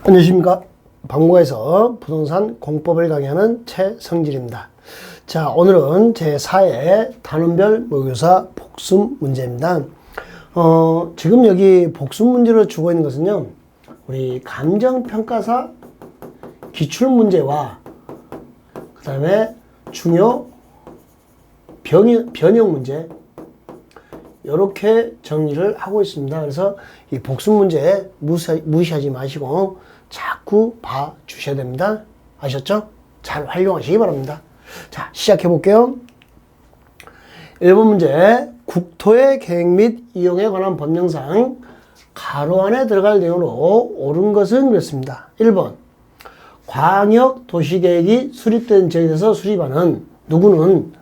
안녕하십니까. 박무가에서 부동산 공법을 강의하는 최성질입니다. 자, 오늘은 제4회 단원별 모의고사 복습 문제입니다. 지금 여기 복습 문제로 주고 있는 것은요, 우리 감정평가사 기출문제와 그 다음에 중요 변형 문제, 이렇게 정리를 하고 있습니다. 그래서 이 복습 문제 무시하지 마시고 자꾸 봐 주셔야 됩니다. 아셨죠? 잘 활용하시기 바랍니다. 자, 시작해 볼게요. 1번 문제. 국토의 계획 및 이용에 관한 법령상 가로 안에 들어갈 내용으로 옳은 것은 그랬습니다. 1번. 광역 도시계획이 수립된 지역에서 수립하는 누구는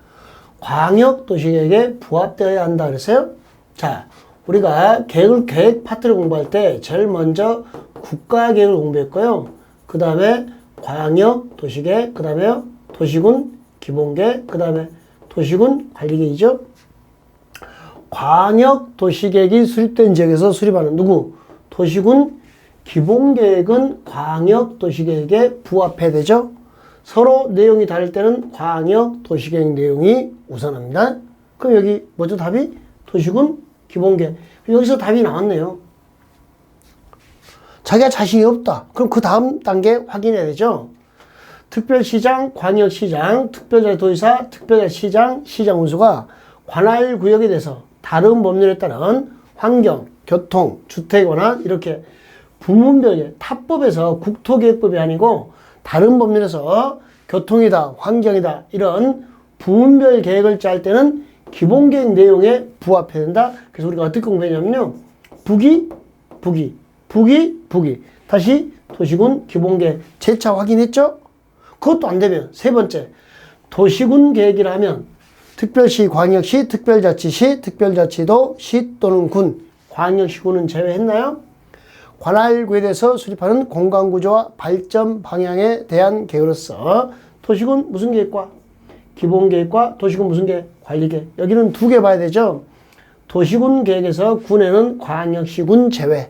광역 도시계획에 부합되어야 한다 그랬어요. 자, 우리가 계획 파트를 공부할 때 제일 먼저 국가계획을 공부했고요. 그 다음에 광역 도시계획, 그 다음에 도시군 기본계획, 그 다음에 도시군 관리계획이죠. 광역 도시계획이 수립된 지역에서 수립하는 누구? 도시군 기본계획은 광역 도시계획에 부합해야 되죠. 서로 내용이 다를 때는 광역 도시계획 내용이 우선합니다. 그럼 여기 뭐죠? 답이? 도시군 기본계획. 여기서 답이 나왔네요. 자기가 자신이 없다. 그럼 그 다음 단계 확인해야 되죠. 특별시장, 광역시장, 특별자치도지사, 특별자치시장, 시장군수가 관할 구역에 대해서 다른 법률에 따른 환경, 교통, 주택에 관한 이렇게 부문별의 타법에서 국토계획법이 아니고 다른 법률에서 교통이다, 환경이다 이런 부문별 계획을 짤 때는 기본계획 내용에 부합해야 된다. 그래서 우리가 어떻게 공부했냐면요. 북이. 다시 도시군 기본계획 재차 확인했죠? 그것도 안 되면 세 번째. 도시군 계획이라 하면 특별시, 광역시, 특별자치시, 특별자치도, 시 또는 군, 광역시군은 제외했나요? 관할구에 대해서 수립하는 공간구조와 발전 방향에 대한 계획으로서 도시군 무슨 계획과 기본계획과 도시군 무슨 계획? 관리계획. 여기는 두 개 봐야 되죠. 도시군 계획에서 군에는 광역시군 제외.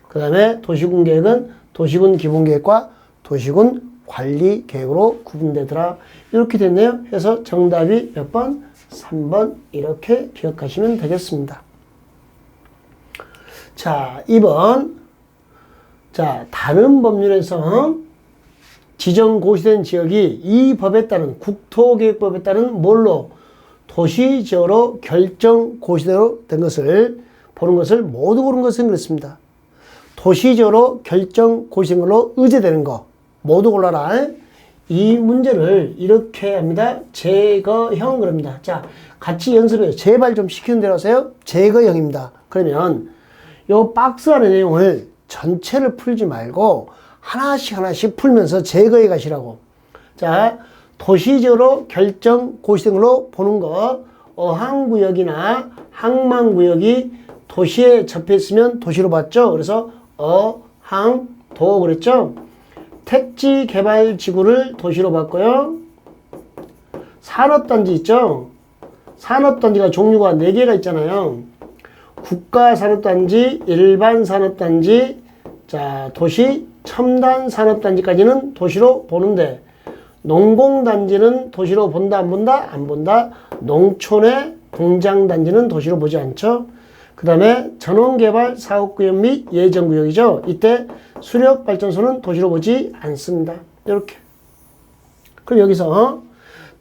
그 다음에 도시군 계획은 도시군 기본계획과 도시군 관리계획으로 구분되더라. 이렇게 됐네요. 그래서 정답이 몇 번? 3번 이렇게 기억하시면 되겠습니다. 자, 2번. 자, 다른 법률에서 지정고시된 지역이 이 법에 따른 국토계획법에 따른 뭘로 도시지역으로 결정고시대로 된 것을 보는 것을 모두 고른 것은 그렇습니다. 도시지역으로 결정고시된 걸로 의제되는 거 모두 골라라. 이 문제를 이렇게 합니다. 제거형 그럽니다. 자, 같이 연습해요. 제발 좀 시키는 대로 하세요. 제거형입니다. 그러면 요 박스 안의 내용을 전체를 풀지 말고 하나씩 풀면서 제거해 가시라고. 자, 도시지역으로 결정고시된 걸로 보는 것. 어항구역이나 항만구역이 도시에 접해 있으면 도시로 봤죠. 그래서 어항도 그랬죠. 택지개발지구를 도시로 봤고요. 산업단지 있죠. 산업단지가 종류가 4개가 있잖아요. 국가산업단지, 일반산업단지, 자, 도시, 첨단산업단지까지는 도시로 보는데 농공단지는 도시로 본다, 안 본다? 안 본다. 농촌의 공장단지는 도시로 보지 않죠. 그 다음에 전원개발 사업구역 및 예정구역이죠. 이때 수력발전소는 도시로 보지 않습니다. 이렇게. 그럼 여기서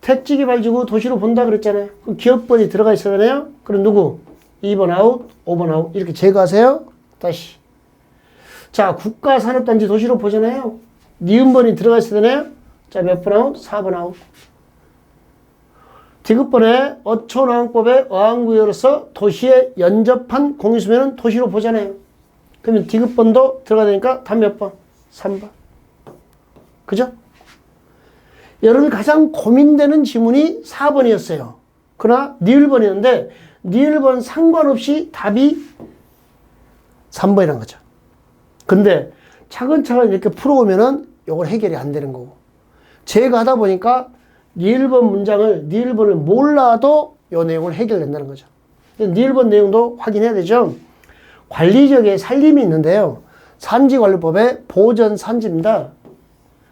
택지개발지구 도시로 본다 그랬잖아요. 그럼 기업번이 들어가 있어야 되나요? 그럼 누구? 2번 아웃, 5번 아웃. 이렇게 제거하세요. 다시. 자, 국가산업단지 도시로 보잖아요. 니은번이 들어가 있어야 되나요? 자, 몇 번 아웃? 4번 아웃. 디귿번에 어촌어항법의 어항구역으로서 도시에 연접한 공유수면은 도시로 보잖아요. 그러면 디귿번도 들어가야 되니까 답 몇 번? 3번. 그죠? 여러분 가장 고민되는 지문이 4번이었어요. 그러나 니을번이었는데 니을번 상관없이 답이 3번이란 거죠. 근데 차근차근 이렇게 풀어오면은 이걸 해결이 안 되는 거고. 제가 하다 보니까 니을번 문장을, 니을번을 몰라도 이 내용을 해결된다는 거죠. 니을번 내용도 확인해야 되죠. 관리지역에 살림이 있는데요. 산지관리법의 보전산지입니다.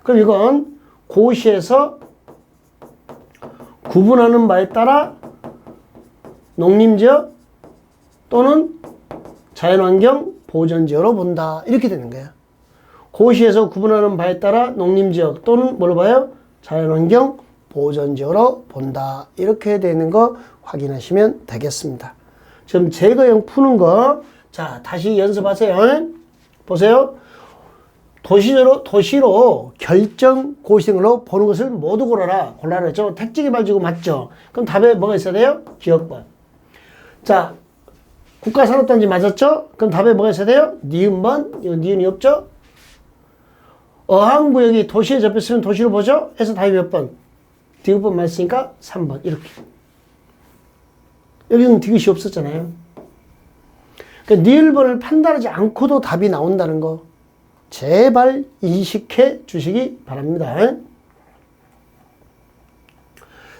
그럼 이건 고시에서 구분하는 바에 따라 농림지역 또는 자연환경 보전지역으로 본다. 이렇게 되는 거예요. 고시에서 구분하는 바에 따라 농림지역 또는 뭘로 봐요? 자연환경 보전지역으로 본다. 이렇게 되는 거 확인하시면 되겠습니다. 지금 제거형 푸는 거, 자, 다시 연습하세요. 보세요. 도시로 결정 고시생으로 보는 것을 모두 골라라 했죠. 택지개발 지구 맞죠? 그럼 답에 뭐가 있어야 돼요? 지역번. 자, 국가산업단지 맞았죠? 그럼 답에 뭐가 있어야 돼요? 니은번. 이거 니은이 없죠? 어항구역이 도시에 접했으면 도시로 보죠? 해서 답이 몇 번? 디귿번 맞으니까 3번. 이렇게. 여기는 디귿이 없었잖아요. 그러니까 니을번을 판단하지 않고도 답이 나온다는 거. 제발 인식해 주시기 바랍니다.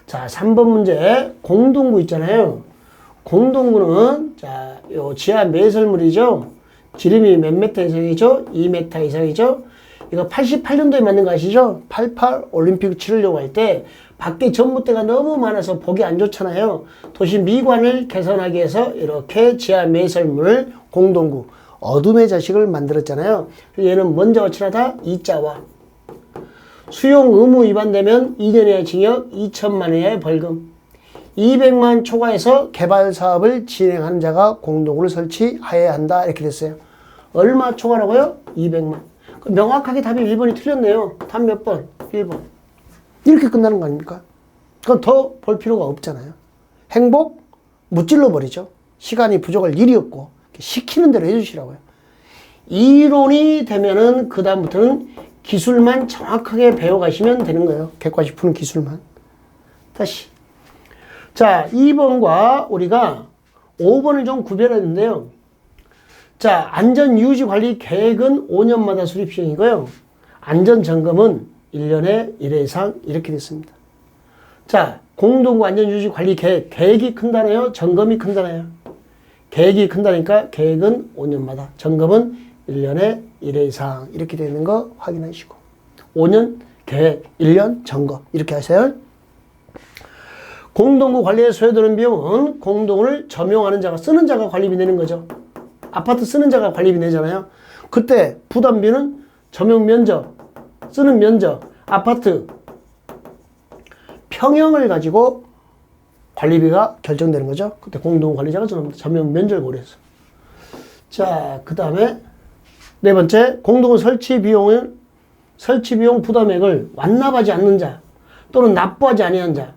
자, 3번 문제. 공동구 있잖아요. 공동구는, 자, 요 지하 매설물이죠. 지름이 몇 미터 이상이죠? 2m 이상이죠? 이거 88년도에 만든 거 아시죠? 88 올림픽 치르려고 할 때 밖에 전봇대가 너무 많아서 보기 안 좋잖아요. 도시 미관을 개선하기 위해서 이렇게 지하 매설물 공동구 어둠의 자식을 만들었잖아요. 얘는 먼저와 친하다 2자와 수용 의무 위반되면 2년 이하의 징역 2천만 원 이하의 벌금 200만 초과해서 개발 사업을 진행하는 자가 공동구를 설치해야 한다. 이렇게 됐어요. 얼마 초과라고요? 200만. 명확하게 답이 1번이 틀렸네요. 답 몇 번? 1번. 이렇게 끝나는 거 아닙니까? 그건 더 볼 필요가 없잖아요. 행복? 무찔러 버리죠. 시간이 부족할 일이 없고 시키는 대로 해주시라고요. 이론이 되면은 그 다음부터는 기술만 정확하게 배워가시면 되는 거예요. 객관식 푸는 기술만. 다시. 자, 2번과 우리가 5번을 좀 구별했는데요. 자, 안전유지관리 계획은 5년마다 수립 시행이고요. 안전점검은 1년에 1회 이상 이렇게 됐습니다. 자, 공동구 안전유지관리 계획. 계획이 큰 단어예요? 점검이 큰 단어예요? 계획이 큰다니까 계획은 5년마다. 점검은 1년에 1회 이상 이렇게 되는 거 확인하시고. 5년 계획, 1년 점검 이렇게 하세요. 공동구 관리에 소요되는 비용은 공동을 점용하는 자가 쓰는 자가 관리비 내는 거죠. 아파트 쓰는 자가 관리비 내잖아요. 그때 부담비는 점용 면적, 쓰는 면적, 아파트 평형을 가지고 관리비가 결정되는 거죠. 그때 공동관리자가 점용 면적을 고려해서. 자, 그 다음에 네 번째, 공동구 설치 비용 부담액을 완납하지 않는 자 또는 납부하지 아니한 자.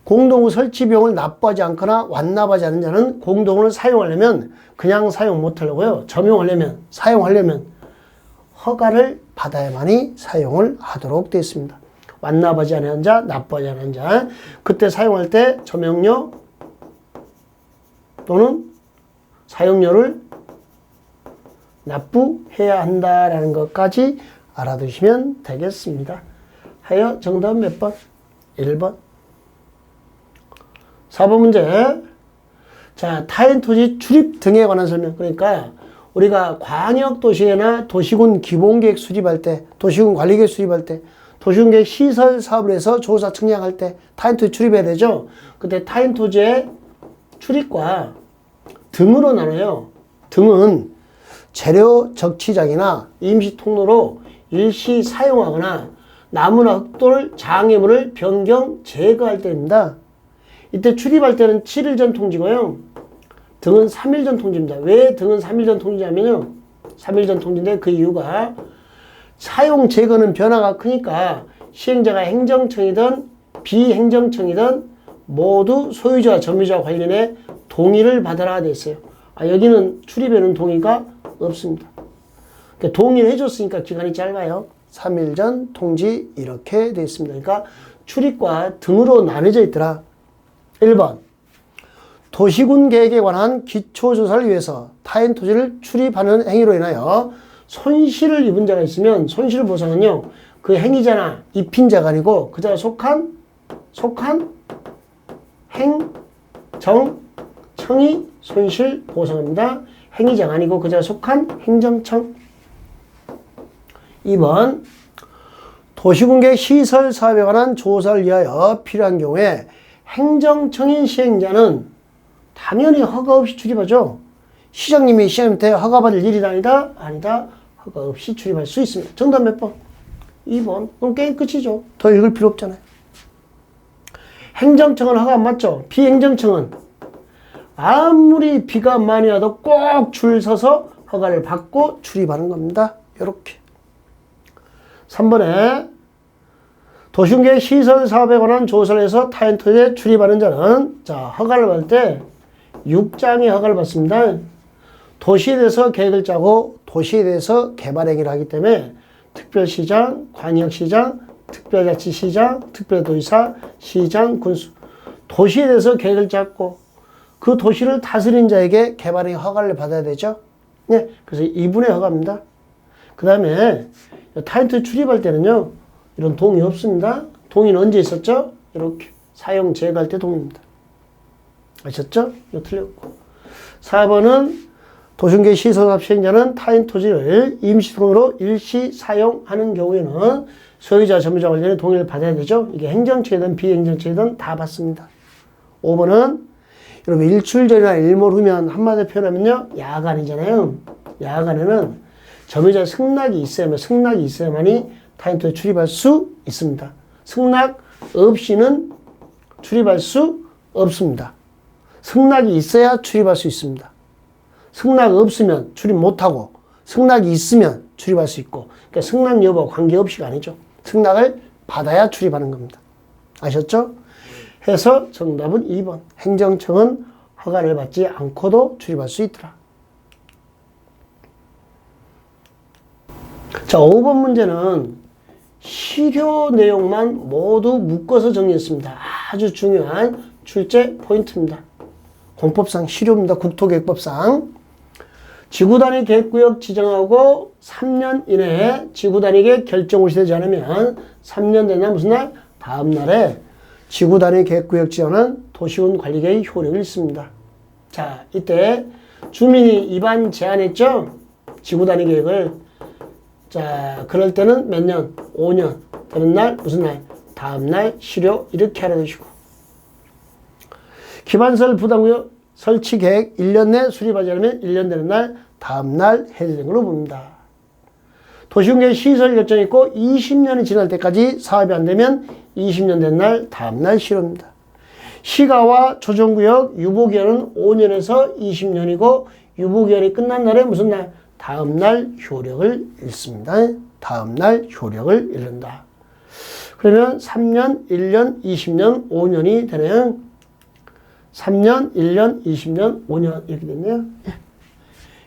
공동구 설치 비용을 납부하지 않거나 완납하지 않는 자는 공동구를 사용하려면 그냥 사용 못하려고요. 점용하려면, 사용하려면 허가를 받아야만이 사용을 하도록 되어 있습니다. 완납하지 않은 자, 납부하지 않은 자. 그때 사용할 때 점용료 또는 사용료를 납부해야 한다라는 것까지 알아두시면 되겠습니다. 하여 정답 몇 번? 1번. 4번 문제. 자, 타인 토지 출입 등에 관한 설명. 그러니까 우리가 광역도시나 도시군 기본계획 수립할 때, 도시군 관리계획 수립할 때, 도시군계획 시설 사업을 해서 조사 측량할 때 타인 토지 출입해야 되죠. 그때 타인 토지의 출입과 등으로 나눠요. 등은 재료 적치장이나 임시 통로로 일시 사용하거나 나무나 흙돌, 장애물을 변경, 제거할 때입니다. 이때 출입할 때는 7일 전 통지고요. 등은 3일 전 통지입니다. 왜 등은 3일 전 통지냐면요. 3일 전 통지인데 그 이유가 사용 제거는 변화가 크니까 시행자가 행정청이든 비행정청이든 모두 소유자와 점유자와 관련해 동의를 받아라 돼 있어요. 여기는 출입에는 동의가 없습니다. 그러니까 동의를 해줬으니까 기간이 짧아요. 3일 전 통지 이렇게 돼 있습니다. 그러니까 출입과 등으로 나눠져 있더라. 1번. 도시군 계획에 관한 기초조사를 위해서 타인 토지를 출입하는 행위로 인하여 손실을 입은 자가 있으면 손실 보상은요. 그 행위자나 입힌 자가 아니고 그 자가 속한 행정청이 손실 보상합니다. 행위장 아니고 그저 속한 행정청. 2번 도시공개 시설 사업에 관한 조사를 위하여 필요한 경우에 행정청인 시행자는 당연히 허가 없이 출입하죠. 시장님이 시장님한테 허가받을 일이 아니다? 아니다. 허가 없이 출입할 수 있습니다. 정답 몇 번? 2번. 그럼 게임 끝이죠. 더 읽을 필요 없잖아요. 행정청은 허가 안 맞죠? 비행정청은 아무리 비가 많이 와도 꼭 줄 서서 허가를 받고 출입하는 겁니다. 이렇게. 3번에 도시공개 시설 사업에 관한 조사를 해서 타인 토지에 출입하는 자는 자 허가를 받을 때 6장의 허가를 받습니다. 도시에 대해서 계획을 짜고 도시에 대해서 개발 행위를 하기 때문에 특별시장, 광역시장, 특별자치시장, 특별도지사, 시장, 군수 도시에 대해서 계획을 짰고 그 도시를 다스린 자에게 개발행위 허가를 받아야 되죠. 네, 그래서 2분의 허가입니다. 그 다음에 타인 토지 출입할 때는요. 이런 동의 없습니다. 동의는 언제 있었죠? 이렇게 사용 제거할 때 동의입니다. 아셨죠? 이거 틀렸고. 4번은 도시공개 시설사업 시행자는 타인 토지를 임시통으로 일시 사용하는 경우에는 소유자, 점유자 관련의 동의를 받아야 되죠. 이게 행정처이든 비행정처이든 다 받습니다. 5번은 여러분 일출 전이나 일몰 후면 한마디로 표현하면요. 야간이잖아요. 야간에는 점유자의 승낙이 있어야만이 타인 토지에 출입할 수 있습니다. 승낙 없이는 출입할 수 없습니다. 승낙이 있어야 출입할 수 있습니다. 승낙 없으면 출입 못하고 승낙이 있으면 출입할 수 있고 그러니까 승낙 여부 관계없이가 아니죠. 승낙을 받아야 출입하는 겁니다. 아셨죠? 해서 정답은 2번. 행정청은 허가를 받지 않고도 출입할 수 있더라. 자, 5번 문제는 실효 내용만 모두 묶어서 정리했습니다. 아주 중요한 출제 포인트입니다. 공법상 실효입니다. 국토계획법상. 지구단위 계획구역 지정하고 3년 이내에 지구단위계 결정이 되지 않으면 3년 되나 무슨 날? 다음 날에 지구단위 계획구역 지정은 도시군관리계획의 효력이 있습니다. 자, 이때 주민이 입안 제한했죠? 지구단위 계획을. 자, 그럴 때는 몇 년? 5년. 되는 날, 무슨 날? 다음 날 실효 이렇게 하라 것이고. 기반설 부담구역 설치 계획 1년 내 수립하지 않으면 1년 되는 날, 다음 날 해제된 걸로 봅니다. 도시공개 시설 결정이 있고 20년이 지날 때까지 사업이 안 되면 20년 된 날, 다음 날 실효입니다. 시가와 조정구역 유보기한은 5년에서 20년이고 유보기한이 끝난 날에 무슨 날? 다음 날 효력을 잃습니다. 다음 날 효력을 잃는다. 그러면 3년, 1년, 20년, 5년이 되네요. 3년, 1년, 20년, 5년 이렇게 됐네요.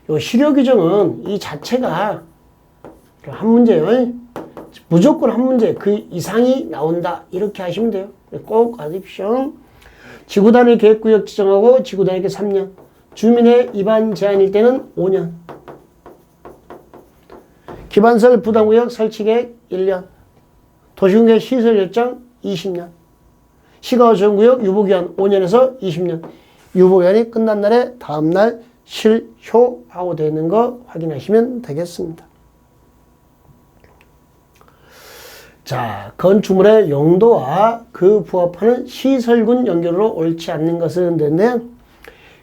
요 실효 규정은 이 자체가 한 문제예요. 무조건 한 문제, 그 이상이 나온다. 이렇게 하시면 돼요. 꼭 아십시오. 지구단위 계획구역 지정하고 지구단위계 3년. 주민의 입안 제한일 때는 5년. 기반설 부담구역 설치계획 1년. 도시공개 시설 결정 20년. 시가와 조정구역 유보기한 5년에서 20년. 유보기한이 끝난 날에 다음 날 실효하고 되어 있는 거 확인하시면 되겠습니다. 자, 건축물의 용도와 그 부합하는 시설군 연결로 옳지 않는 것은 되는데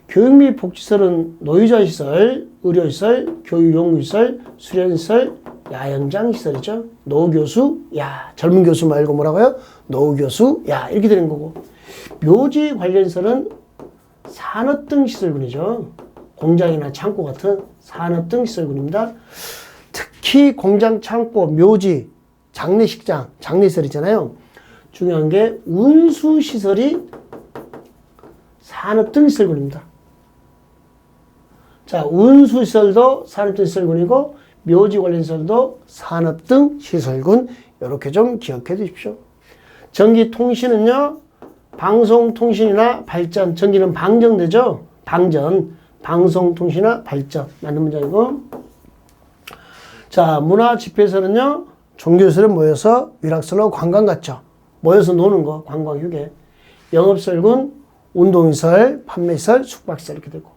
교육 및 복지시설은 노유자시설, 의료시설, 교육연구시설, 수련시설, 야영장시설이죠. 노교수, 야, 젊은 교수 말고 뭐라고요? 노교수, 야, 이렇게 되는 거고. 묘지 관련 시설은 산업 등 시설군이죠. 공장이나 창고 같은 산업 등 시설군입니다. 특히 공장, 창고, 묘지, 장례식장, 장례시설이잖아요. 중요한 게 운수시설이 산업 등 시설군입니다. 자, 운수시설도 산업 등 시설군이고 묘지 관련 시설도 산업 등 시설군 이렇게 좀 기억해 두십시오. 전기통신은요. 방송통신이나 발전, 전기는 방전되죠. 방전, 방송통신이나 발전 맞는 문장이고 자, 문화집회에서는요. 종교시설에 모여서 위락설로 관광 갔죠. 모여서 노는 거, 관광휴게. 영업설군, 운동시설, 판매시설, 숙박시설 이렇게 되고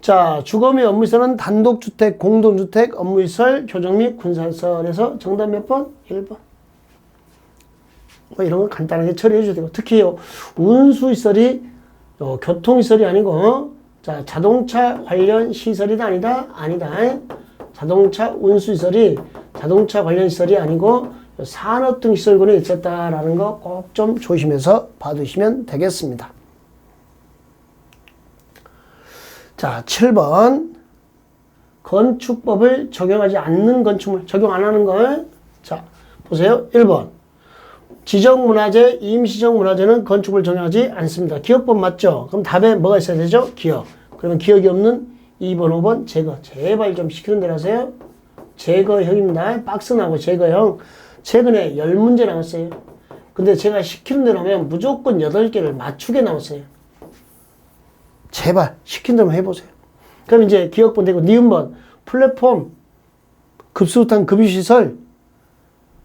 자, 주거미 업무시설은 단독주택, 공동주택, 업무시설, 교정 및 군사시설에서 정답 몇 번? 1번. 뭐 이런 거 간단하게 처리해 줘야 되고, 특히 운수시설이 교통시설이 아니고, 자, 자동차 관련 시설이다, 아니다? 아니다. 자동차 운수시설이 자동차 관련 시설이 아니고 산업 등 시설군에 있었다라는 거 꼭 좀 조심해서 봐두시면 되겠습니다. 자, 7번. 건축법을 적용하지 않는 건축물, 적용 안 하는 걸. 자, 보세요. 1번. 지정문화재, 임시정문화재는 건축을 적용하지 않습니다. 기억법 맞죠? 그럼 답에 뭐가 있어야 되죠? 기억. 그러면 기억이 없는 2번, 5번 제거. 제발 좀 시키는 대로 하세요. 제거형입니다. 박스 나오고 제거형. 최근에 10문제 나왔어요. 근데 제가 시키는 대로 하면 무조건 8개를 맞추게 나왔어요. 제발 시킨 대로 해보세요. 그럼 이제 기억본 되고 니은번 플랫폼, 급수탄, 급유시설.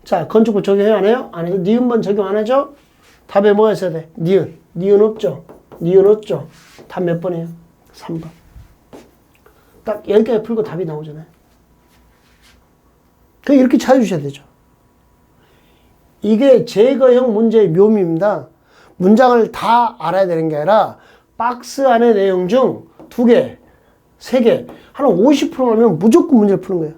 자, 건축법 적용해요? 안 해요? 안 해요. 니은번 적용 안 하죠? 답에 뭐가 있어야 돼? 니은. 니은 없죠? 니은 없죠? 답 몇 번이에요? 3번. 딱 10개 풀고 답이 나오잖아요. 그냥 이렇게 찾아주셔야 되죠. 이게 제거형 문제의 묘미입니다. 문장을 다 알아야 되는 게 아니라 박스 안의 내용 중 2개, 3개, 한 50% 하면 무조건 문제를 푸는 거예요.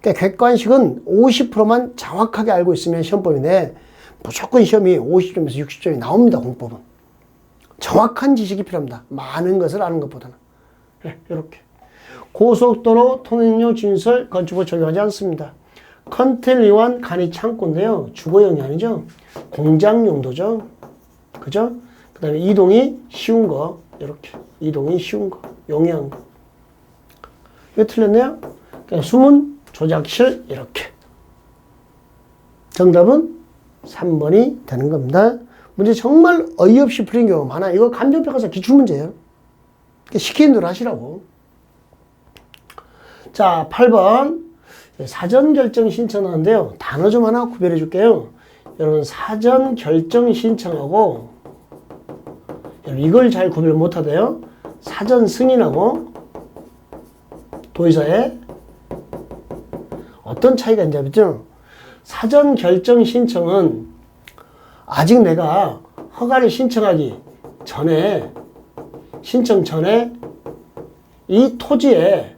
그러니까 객관식은 50%만 정확하게 알고 있으면 시험법인데 무조건 시험이 50점에서 60점이 나옵니다. 공법은. 정확한 지식이 필요합니다. 많은 것을 아는 것보다는. 네, 이렇게. 고속도로 통행료 진설 건축법 적용하지 않습니다. 컨테이너원 간이 창고인데요. 주거용이 아니죠. 공장 용도죠. 그죠? 그 다음에 이동이 쉬운 거. 이렇게. 이동이 쉬운 거. 용이한 거. 이거 틀렸네요. 그냥 숨은 조작실. 이렇게. 정답은 3번이 되는 겁니다. 문제 정말 어이없이 풀린 경우가 많아요. 이거 감정평가사 기출문제예요. 시키는 대로 하시라고. 자, 8번. 사전결정 신청하는데요. 단어 좀 하나 구별해 줄게요. 여러분, 사전결정 신청하고, 이걸 잘 구별 못 하대요. 사전 승인하고, 도의사에 어떤 차이가 있는지 알죠? 사전결정 신청은 아직 내가 허가를 신청하기 전에, 신청 전에 이 토지에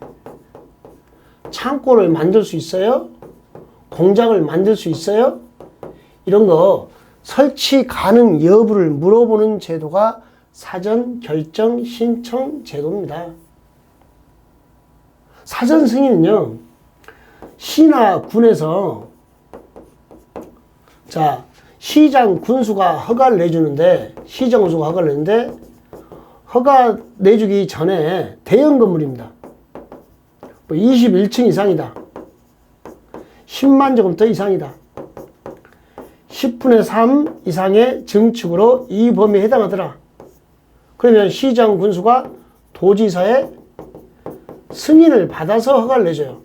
창고를 만들 수 있어요? 공장을 만들 수 있어요? 이런 거 설치 가능 여부를 물어보는 제도가 사전 결정 신청 제도입니다. 사전 승인은요, 시나 군에서 자, 시장 군수가 허가를 내주는데, 시장 군수가 허가를 내는데, 허가 내주기 전에 대형 건물입니다. 21층 이상이다. 10만 제곱미터 이상이다. 10분의 3 이상의 증축으로 이 범위에 해당하더라. 그러면 시장 군수가 도지사의 승인을 받아서 허가를 내줘요.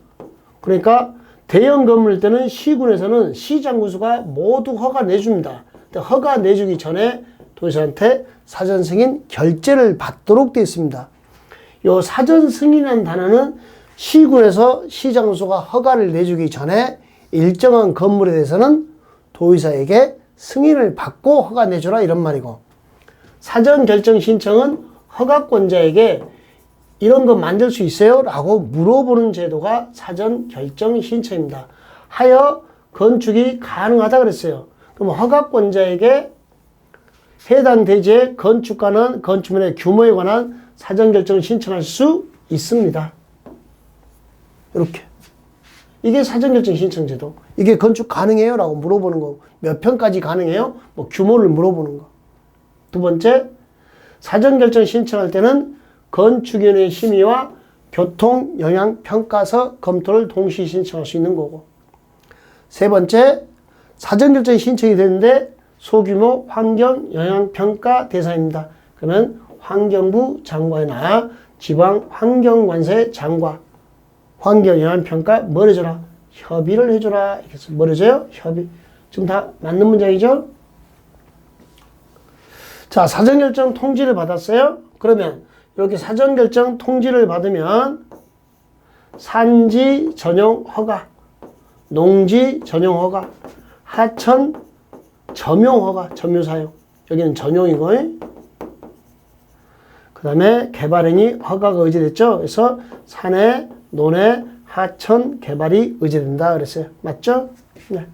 그러니까 대형 건물일 때는 시군에서는 시장 군수가 모두 허가 내줍니다. 허가 내주기 전에 도지사한테 사전 승인 결재를 받도록 되어 있습니다. 이 사전 승인이라는 단어는 시군에서 시장 군수가 허가를 내주기 전에 일정한 건물에 대해서는 도의사에게 승인을 받고 허가 내주라 이런 말이고, 사전 결정 신청은 허가권자에게 이런 거 만들 수 있어요? 라고 물어보는 제도가 사전 결정 신청입니다. 하여 건축이 가능하다 그랬어요. 그럼 허가권자에게 해당 대지의 건축가는 건축물의 규모에 관한 사전 결정을 신청할 수 있습니다. 이렇게. 이게 사전결정 신청제도. 이게 건축 가능해요? 라고 물어보는 거. 몇 평까지 가능해요? 뭐 규모를 물어보는 거. 두 번째, 사전결정 신청할 때는 건축위원회 심의와 교통영향평가서 검토를 동시에 신청할 수 있는 거고. 세 번째, 사전결정 신청이 되는데 소규모 환경영향평가 대상입니다. 그러면 환경부 장관이나 지방환경관세 장관, 환경영향평가 뭘 해줘라? 협의를 해줘라. 이렇게 해서 뭘 해줘요? 협의. 지금 다 맞는 문장이죠? 자, 사전결정 통지를 받았어요? 그러면 이렇게 사전결정 통지를 받으면 산지 전용 허가, 농지 전용 허가, 하천 점용 허가, 점유 사용. 여기는 전용이고, 그 다음에 개발행위 허가가 의제됐죠. 그래서 산해, 논해, 하천 개발이 의제된다 그랬어요. 맞죠? 네.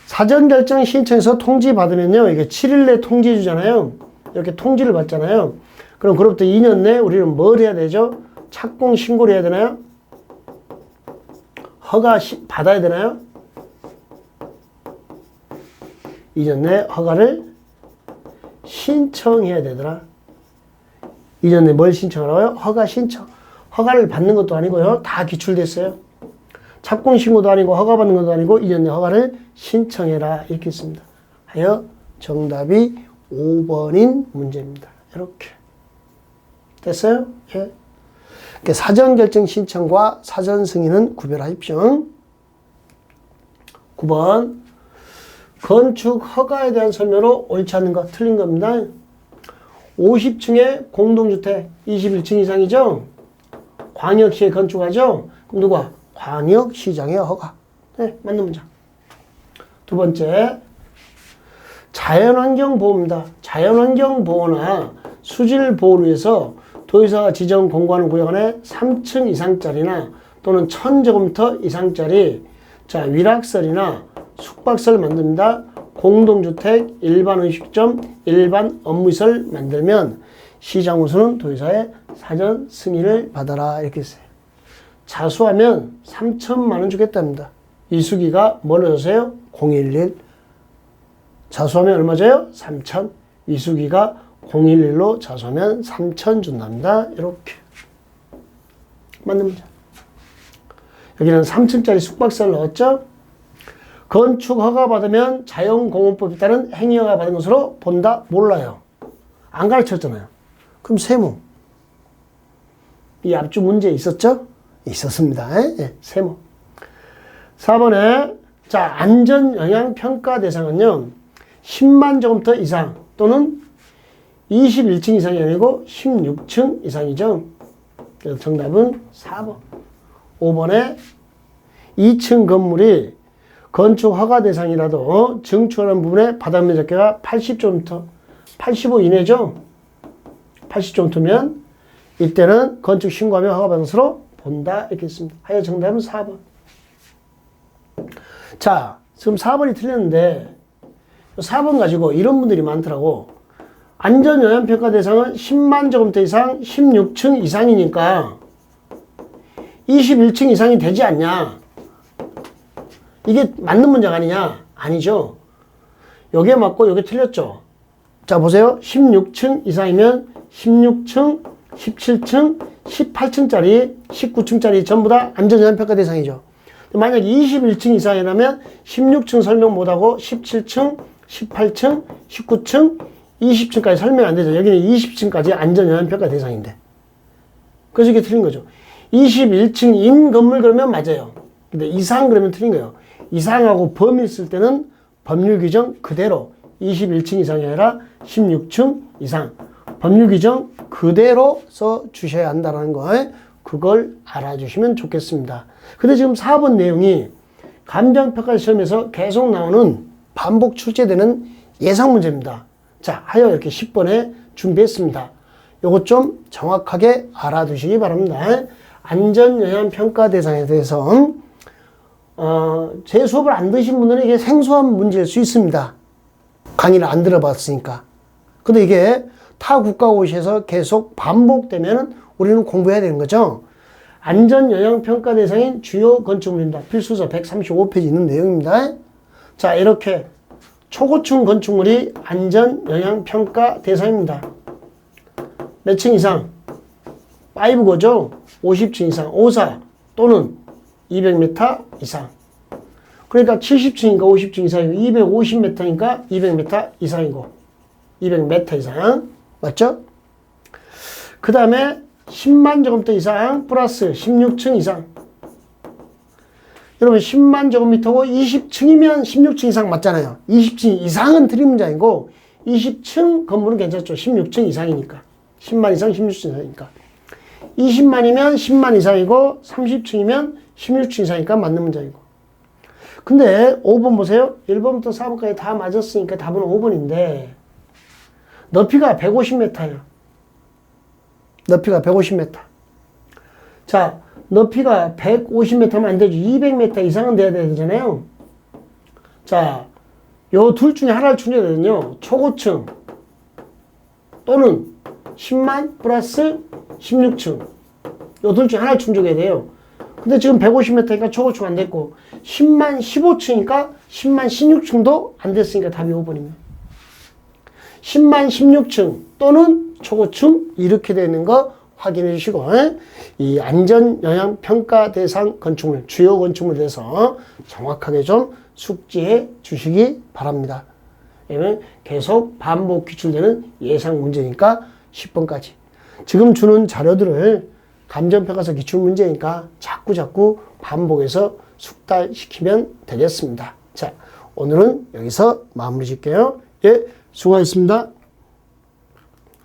사전결정 신청해서 통지 받으면요, 이게 7일 내 통지 주잖아요. 이렇게 통지를 받잖아요. 그럼 그로부터 2년 내 우리는 뭘 해야 되죠? 착공 신고를 해야 되나요? 허가 받아야 되나요? 2년 내 허가를 신청해야 되더라. 2년 내 뭘 신청하라고요? 허가 신청. 허가를 받는 것도 아니고요. 다 기출됐어요. 착공 신고도 아니고 허가 받는 것도 아니고 2년 내 허가를 신청해라. 이렇게 있습니다. 하여 정답이 5번인 문제입니다. 이렇게. 됐어요? 예. 사전결정 신청과 사전 승인은 구별하십시오. 9번. 건축 허가에 대한 설명으로 옳지 않는 거 틀린 겁니다. 50층의 공동주택 21층 이상이죠? 광역시에 건축하죠? 그럼 누가? 광역시장의 허가. 네, 맞는 문장. 두 번째. 자연환경보호입니다. 자연환경보호나 수질보호를 위해서 도의사가 지정 공고하는 구역 안에 3층 이상짜리나 또는 1000제곱미터 이상짜리 위락설이나 숙박설 만듭니다. 공동주택, 일반 음식점, 일반 업무시설 만들면 시장으로서는 도의사의 사전 승인을 받아라 이렇게 했어요. 자수하면 3천만 원 주겠답니다. 이수기가 뭘 넣으세요? 011. 자수하면 얼마 줘요? 3천. 이수기가 011로 자수하면 3천 준답니다. 이렇게. 맞는 문제. 여기는 3층짜리 숙박사를 넣었죠? 건축 허가 받으면 자연공원법에 따른 행위 허가 받은 것으로 본다? 몰라요. 안 가르쳤잖아요. 그럼 세모. 이 앞주 문제 있었죠? 있었습니다. 예, 세모. 4번에 안전영향평가 대상은요. 10만 제곱미터 이상 또는 21층 이상이 아니고 16층 이상이죠. 그래서 정답은 4번. 5번에 2층 건물이 건축 허가 대상이라도 증축하는 부분의 바닥면 적개가 80제곱미터, 85 이내죠. 80제곱미터면 이때는 건축 신고하며 허가 받은 것으로 본다 이렇게 했습니다. 하여 정답은 4번. 자, 지금 4번이 틀렸는데 4번 가지고 이런 분들이 많더라고. 안전영향평가 대상은 10만 제곱미터 이상 16층 이상이니까 21층 이상이 되지 않냐. 이게 맞는 문제가 아니냐? 아니죠. 요게 맞고 요게 틀렸죠. 자, 보세요. 16층 이상이면 16층, 17층, 18층짜리, 19층짜리 전부 다 안전영향평가 대상이죠. 만약 21층 이상이라면 16층 설명 못하고 17층, 18층, 19층, 20층까지 설명 안 되죠. 여기는 20층까지 안전영향평가 대상인데. 그래서 이게 틀린 거죠. 21층인 건물 그러면 맞아요. 근데 이상 그러면 틀린 거예요. 이상하고 범위 쓸 때는 법률 규정 그대로 21층 이상이 아니라 16층 이상. 법률 규정 그대로 써 주셔야 한다는 거. 그걸 알아주시면 좋겠습니다. 근데 지금 4번 내용이 감정평가 시험에서 계속 나오는 반복 출제되는 예상 문제입니다. 자, 하여 이렇게 10번에 준비했습니다. 요것 좀 정확하게 알아두시기 바랍니다. 안전영향평가 대상에 대해서 제 수업을 안 들으신 분들은 이게 생소한 문제일 수 있습니다. 강의를 안 들어봤으니까. 근데 이게 타 국가고시에서 계속 반복되면 우리는 공부해야 되는 거죠. 안전영향평가 대상인 주요 건축물입니다. 필수서 135페이지 있는 내용입니다. 자, 이렇게 초고층 건축물이 안전영향평가 대상입니다. 몇 층 이상? 5고죠. 50층 이상. 54 또는 200m 이상. 그러니까 70층인가 50층 이상이고 250m니까 200m 이상이고 200m 이상. 맞죠? 그 다음에 10만 제곱미터 이상 플러스 16층 이상. 여러분 10만 제곱미터고 20층이면 16층 이상 맞잖아요. 20층 이상은 틀린 문제 아니고 20층 건물은 괜찮죠. 16층 이상이니까. 10만 이상, 16층 이상이니까. 20만이면 10만 이상이고 30층이면 16층 이상이니까 맞는 문장이고. 근데 5번 보세요. 1번부터 4번까지 다 맞았으니까 답은 5번인데 높이가 150m야. 높이가 150m. 자, 높이가 150m면 안 되죠. 200m 이상은 돼야 되잖아요. 자, 요 둘 중에 하나를 충족해야 되거든요. 초고층 또는 10만 플러스 16층. 요 둘 중에 하나를 충족해야 돼요. 근데 지금 150m니까 초고층 안 됐고 10만 15층이니까 10만 16층도 안 됐으니까 답이 5번입니다. 10만 16층 또는 초고층 이렇게 되는 거 확인해 주시고 이 안전영향평가 대상 건축물, 주요 건축물에 대해서 정확하게 좀 숙지해 주시기 바랍니다. 왜냐면 계속 반복 기출되는 예상 문제니까 10번까지. 지금 주는 자료들을 감정평가서 기출문제니까 자꾸 반복해서 숙달시키면 되겠습니다. 자, 오늘은 여기서 마무리 짓게요. 예, 수고하셨습니다.